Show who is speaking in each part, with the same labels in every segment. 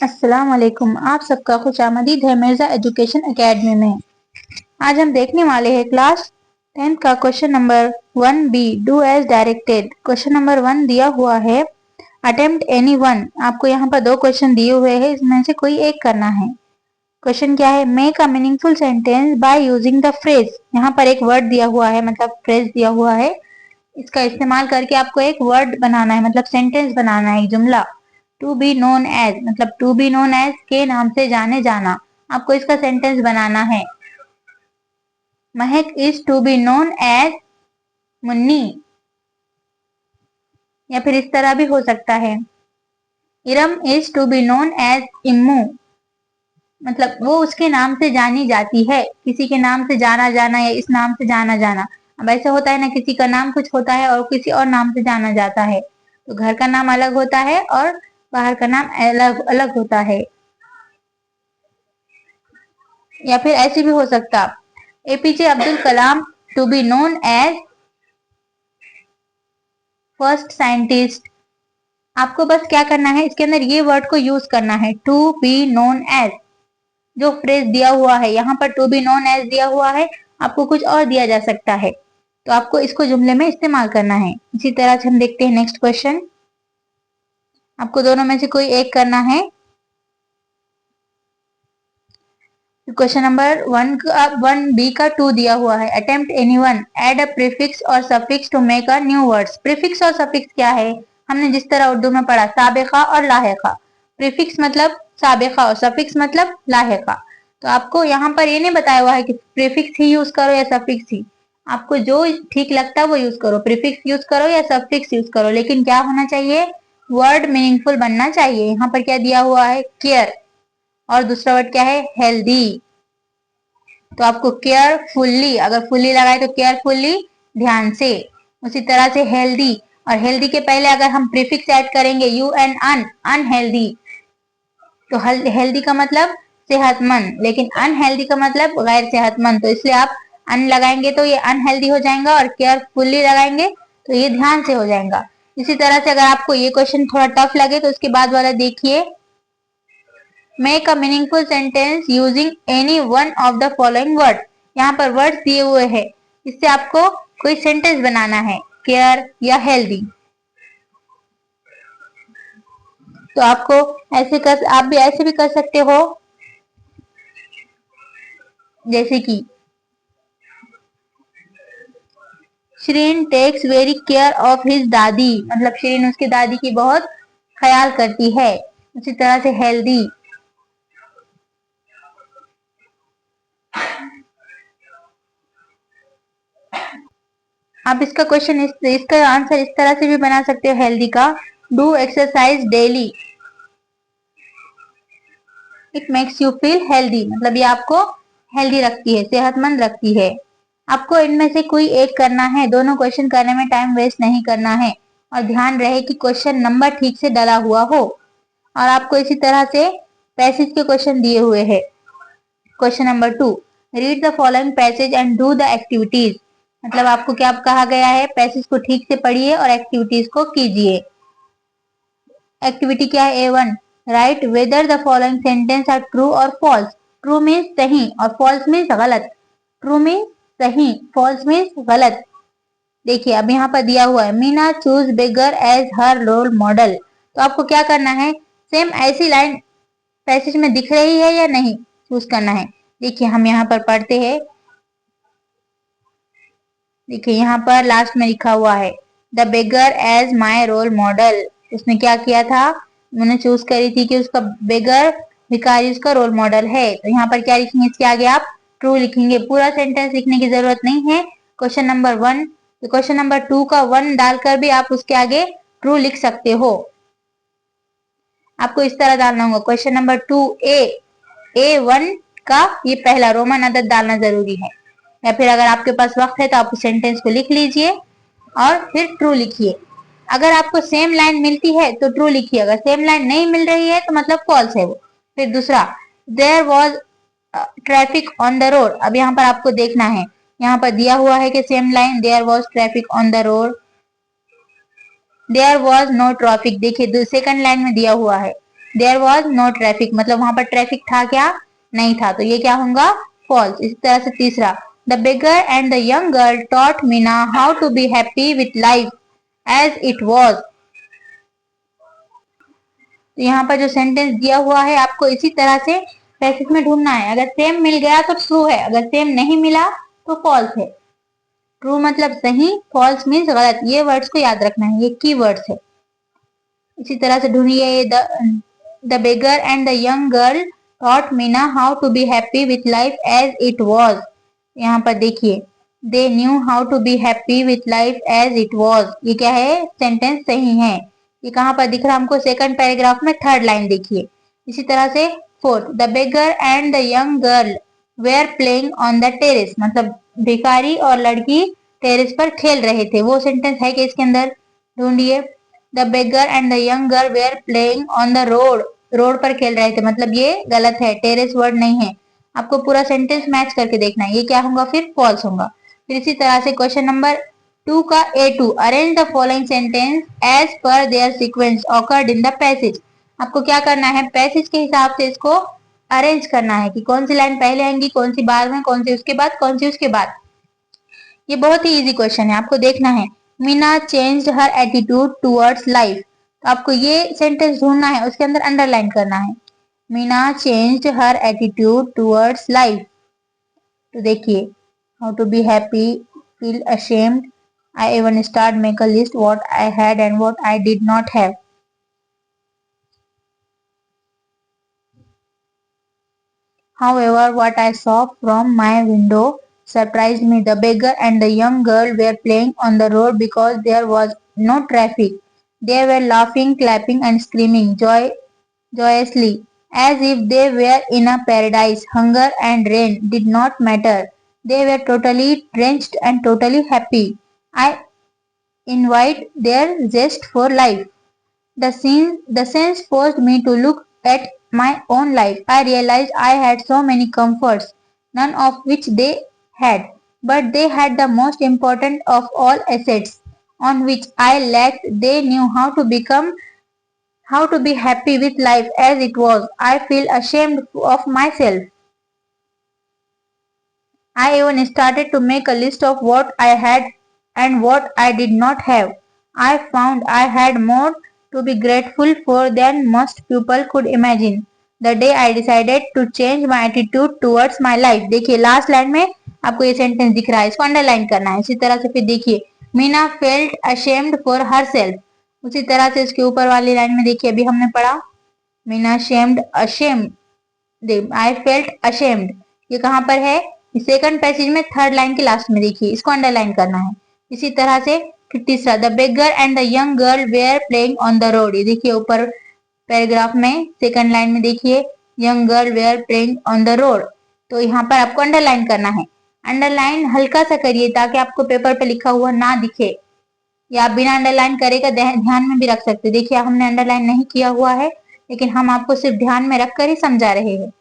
Speaker 1: अस्सलाम वालेकुम। आप सबका खुशामदीद है मिर्जा एजुकेशन एकेडमी में। आज हम देखने वाले हैं क्लास 10th का question number 1B do as directed. Question number 1 दिया हुआ है अटेम्प्ट एनी वन। आपको यहाँ पर दो क्वेश्चन दिए हुए हैं, इसमें से कोई एक करना है। क्वेश्चन क्या है? Make a meaningful sentence by using the phrase. यहाँ पर एक वर्ड दिया हुआ है, मतलब फ्रेज दिया हुआ है, इसका इस्तेमाल करके आपको एक वर्ड बनाना है, मतलब सेंटेंस बनाना है, एक जुमला। टू बी नोन एज, मतलब टू बी नोन एज के नाम से जाने जाना, आपको इसका सेंटेंस बनाना है। Mehak is to be known as Munni, या फिर इस तरह भी हो सकता है। Iram is to be known as Immu, मतलब वो उसके नाम से जानी जाती है, किसी के नाम से जाना जाना या इस नाम से जाना जाना। अब ऐसा होता है ना, किसी का नाम कुछ होता है और किसी और नाम से जाना जाता है, तो घर का नाम अलग होता है और बाहर का नाम अलग अलग होता है। या फिर ऐसे भी हो सकता, A P J Abdul Kalam to be known as first scientist. आपको बस क्या करना है, इसके अंदर ये वर्ड को यूज करना है, टू बी नोन एज। जो फ्रेज दिया हुआ है यहाँ पर टू बी नोन एज दिया हुआ है, आपको कुछ और दिया जा सकता है, तो आपको इसको जुमले में इस्तेमाल करना है। इसी तरह से हम देखते हैं नेक्स्ट क्वेश्चन। आपको दोनों में से कोई एक करना है। क्वेश्चन नंबर 1B का 2 दिया हुआ है attempt anyone add a prefix और suffix to make a new words. Prefix और सफिक्स क्या है? हमने जिस तरह उर्दू में पढ़ा, साबिका और लाहिका। प्रीफिक्स मतलब साबिका और सफिक्स मतलब लाहिका। तो आपको यहाँ पर ये नहीं बताया हुआ है कि प्रीफिक्स ही यूज करो या सफिक्स ही, आपको जो ठीक लगता है वो यूज करो, प्रीफिक्स यूज करो या सफिक्स यूज करो, लेकिन क्या होना चाहिए? वर्ड मीनिंगफुल बनना चाहिए। यहाँ पर क्या दिया हुआ है? केयर, और दूसरा वर्ड क्या है? हेल्दी। तो आपको केयरफुल्ली, अगर फुल्ली लगाए तो केयरफुल्ली, ध्यान से। उसी तरह से हेल्दी, और हेल्दी के पहले अगर हम प्रीफिक्स ऐड करेंगे यू एन अन, अनहेल्दी, तो हेल्दी का मतलब सेहतमंद, लेकिन अनहेल्दी का मतलब गैर सेहतमंद, तो इसलिए आप अन लगाएंगे तो ये अनहेल्दी हो जाएगा, और केयरफुल्ली लगाएंगे तो ये ध्यान से हो जाएगा। इसी तरह से अगर आपको ये क्वेश्चन थोड़ा टफ लगे तो उसके बाद वाला देखिए, make a meaningful sentence using any one of the following word. यहाँ पर वर्ड्स दिए हुए हैं, इससे आपको कोई सेंटेंस बनाना है, केयर या हेल्दी। तो आपको आप भी ऐसे भी कर सकते हो, जैसे कि Shreen takes very care of his dadi, मतलब श्रीन उसकी दादी की बहुत ख्याल करती है। उसी तरह से हेल्दी, आप इसका क्वेश्चन इसका आंसर इस तरह से भी बना सकते हो हेल्दी का, do exercise daily, it makes you feel healthy, मतलब ये आपको हेल्दी रखती है, सेहतमंद रखती है। आपको इनमें से कोई एक करना है, दोनों क्वेश्चन करने में टाइम वेस्ट नहीं करना है, और ध्यान रहे कि क्वेश्चन नंबर ठीक से डाला हुआ हो। और आपको इसी तरह से पैसेज के क्वेश्चन दिए हुए हैं। Question number 2, read the following passage and do the activities. मतलब आपको क्या कहा गया है? पैसेज को ठीक से पढ़िए और एक्टिविटीज को कीजिए। एक्टिविटी क्या है? A1, write whether the following sentence are true or false. True means सही और फॉल्स मीन्स गलत। ट्रू मीन्स सही, फॉल्स मीन्स गलत। देखिए अब यहाँ पर दिया हुआ है, Meena choose beggar as her role model. तो आपको क्या करना है? सेम ऐसी लाइन पैसेज में दिख रही है या नहीं, चूज करना है। देखिए हम यहाँ पर पढ़ते हैं, देखिए यहाँ पर लास्ट में लिखा हुआ है the beggar as my role model. उसने क्या किया था? उन्होंने चूज करी थी कि उसका बेगर, भिखारी उसका रोल मॉडल है। तो यहाँ पर क्या लिखेंगे? इसके आगे आप ट्रू लिखेंगे, पूरा सेंटेंस लिखने की जरूरत नहीं है। क्वेश्चन नंबर 1, तो क्वेश्चन नंबर 2 का 1 डालकर भी आप उसके आगे ट्रू लिख सकते हो। आपको इस तरह डालना होगा, क्वेश्चन नंबर 2A1 का ये पहला रोमन अदद डालना जरूरी है। या फिर अगर आपके पास वक्त है तो आप उस सेंटेंस को लिख लीजिए और फिर ट्रू लिखिए। अगर आपको सेम लाइन मिलती है तो ट्रू लिखिए, अगर सेम लाइन नहीं मिल रही है तो मतलब फॉल्स है वो। फिर दूसरा, there was traffic on the road. अब यहाँ पर आपको देखना है, यहाँ पर दिया हुआ है कि same line, there was traffic on the road, there was no traffic. देखिए सेकंड लाइन में दिया हुआ है देयर वॉज नो ट्रैफिक, मतलब वहां पर ट्रैफिक था क्या, नहीं था, तो ये क्या होगा, फॉल्स। इसी तरह से तीसरा, the beggar and the young girl taught Meena how to be happy with life as it was. तो यहाँ पर जो सेंटेंस दिया हुआ है आपको इसी तरह से पैसेज में ढूंढना है। अगर सेम मिल गया तो ट्रू है, अगर सेम नहीं मिला तो फॉल्स है। ट्रू मतलब सही, फॉल्स मीन्स गलत। ये वर्ड्स को याद रखना है, ये की वर्ड्स है। इसी तरह से ढूंढिए, the beggar and the young girl taught Meena how to be happy with life as it was. यहाँ पर देखिए, they knew how to be happy with life as it was, ये क्या है, सेंटेंस सही है। ये कहाँ पर दिख रहा है हमको, सेकंड पैराग्राफ में थर्ड लाइन देखिए। इसी तरह से fourth, the beggar and the young girl were playing on the terrace, मतलब भिखारी और लड़की टेरेस पर खेल रहे थे, वो सेंटेंस है कि इसके अंदर, ढूंढिए। The beggar and the young girl were playing on the road, road पर खेल रहे थे, मतलब ये गलत है, टेरेस वर्ड नहीं है। आपको पूरा सेंटेंस मैच करके देखना है, ये क्या होगा, फिर फॉल्स होगा। फिर इसी तरह से क्वेश्चन नंबर 2 का A2, arrange the following sentence as per their sequence occurred in the passage. आपको क्या करना है, पैसेज के हिसाब से इसको अरेंज करना है कि कौन सी लाइन पहले आएंगी, कौन सी बाद में, कौन सी उसके बाद, कौन सी उसके बाद। ये बहुत ही इजी क्वेश्चन है, आपको देखना है। Meena changed her attitude towards life, तो आपको ये सेंटेंस ढूंढना है, उसके अंदर अंडरलाइन करना है। Meena changed her attitude towards life. तो देखिए, how to be happy, feel ashamed, I even start make a list what I had and what I did not have. However, what I saw from my window surprised me. The beggar and the young girl were playing on the road because there was no traffic. They were laughing, clapping, and screaming joyously, as if they were in a paradise. Hunger and rain did not matter. They were totally drenched and totally happy. I envied their zest for life. The sense forced me to look at my own life. I realized I had so many comforts, none of which they had, but they had the most important of all assets, on which I lacked. They knew how to be happy with life as it was. I feel ashamed of myself. I even started to make a list of what I had and what I did not have. I found I had more to be grateful for than most people could imagine. The day I decided to change my attitude towards my life. देखिए last line में आपको ये sentence दिख रहा है, इसको underline करना है। इसी तरह से फिर देखिए, Meena felt ashamed for her self, उसी तरह से इसके ऊपर वाली लाइन में देखिए, अभी हमने पढ़ा Meena shamed ashamed, I felt ashamed, ये कहाँ पर है, सेकंड पैसेज में थर्ड लाइन के लास्ट में देखिए, इसको अंडरलाइन करना है। इसी तरह से फिर तीसरा, the beggar and the young girl were playing on the road, ये देखिए ऊपर पैराग्राफ में सेकंड लाइन में देखिए, young girl were playing on the road, तो यहाँ पर आपको अंडरलाइन करना है। अंडरलाइन हल्का सा करिए ताकि आपको पेपर पे लिखा हुआ ना दिखे, या आप बिना अंडरलाइन करेगा ध्यान में भी रख सकते। देखिए हमने अंडरलाइन नहीं किया हुआ है, लेकिन हम आपको सिर्फ ध्यान में रखकर ही समझा रहे हैं।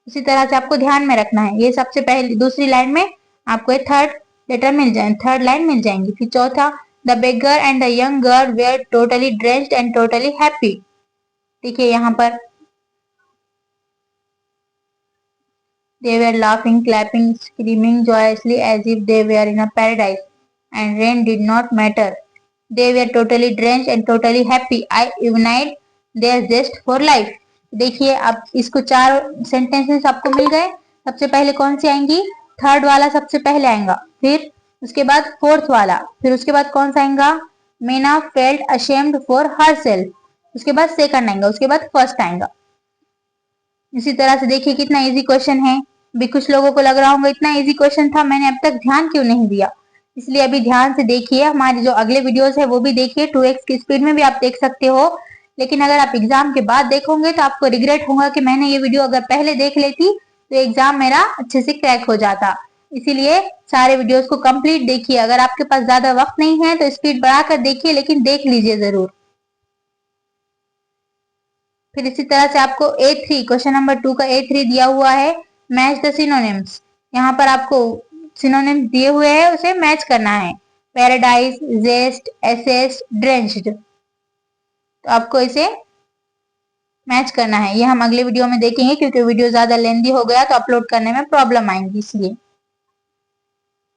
Speaker 1: उसी तरह से आपको ध्यान में रखना है। ये सबसे पहले दूसरी लाइन में आपको थर्ड लेटर मिल जाए, थर्ड लाइन मिल जाएंगी। फिर चौथा, the beggar and the young girl were totally dressed and totally happy, देखिए यहाँ पर they were laughing, clapping, screaming joyously as if they were in a paradise, and rain did not matter. They were totally drenched and totally happy. I ignite their zest for life. देखिए अब इसको चार sentences आपको मिल गए। सबसे पहले कौन सी आएंगी, थर्ड वाला सबसे पहले आएगा, फिर उसके बाद फोर्थ वाला, फिर उसके बाद कौन सा आएगा, Meena felt ashamed for her self, उसके बाद सेकंड आएगा, उसके बाद फर्स्ट आएगा। इसी तरह से देखिए कितना इजी क्वेश्चन है। भी कुछ लोगों को लग रहा होगा इतना इजी क्वेश्चन था, मैंने अब तक ध्यान क्यों नहीं दिया, इसलिए अभी ध्यान से देखिए। हमारे जो अगले वीडियोस है वो भी देखिए, 2x की स्पीड में भी आप देख सकते हो। लेकिन अगर आप एग्जाम के बाद देखोगे तो आपको रिग्रेट होगा कि मैंने ये वीडियो अगर पहले देख लेती तो एग्जाम मेरा अच्छे से क्रैक हो जाता। इसीलिए सारे वीडियोस को कंप्लीट देखिए। अगर आपके पास ज्यादा वक्त नहीं है तो स्पीड बढ़ाकर देखिए, लेकिन देख लीजिए जरूर। फिर इसी तरह से आपको A3 क्वेश्चन नंबर 2 का A3 दिया हुआ है, मैच द सिनोनिम्स। यहाँ पर आपको सिनोनिम्स दिए हुए हैं, उसे मैच करना है। पैराडाइज, जेस्ट, एसेस, ड्रेंच्ड, तो आपको इसे मैच करना है। ये हम अगले वीडियो में देखेंगे क्योंकि वीडियो ज्यादा लेंदी हो गया तो अपलोड करने में प्रॉब्लम आएंगी इसलिए।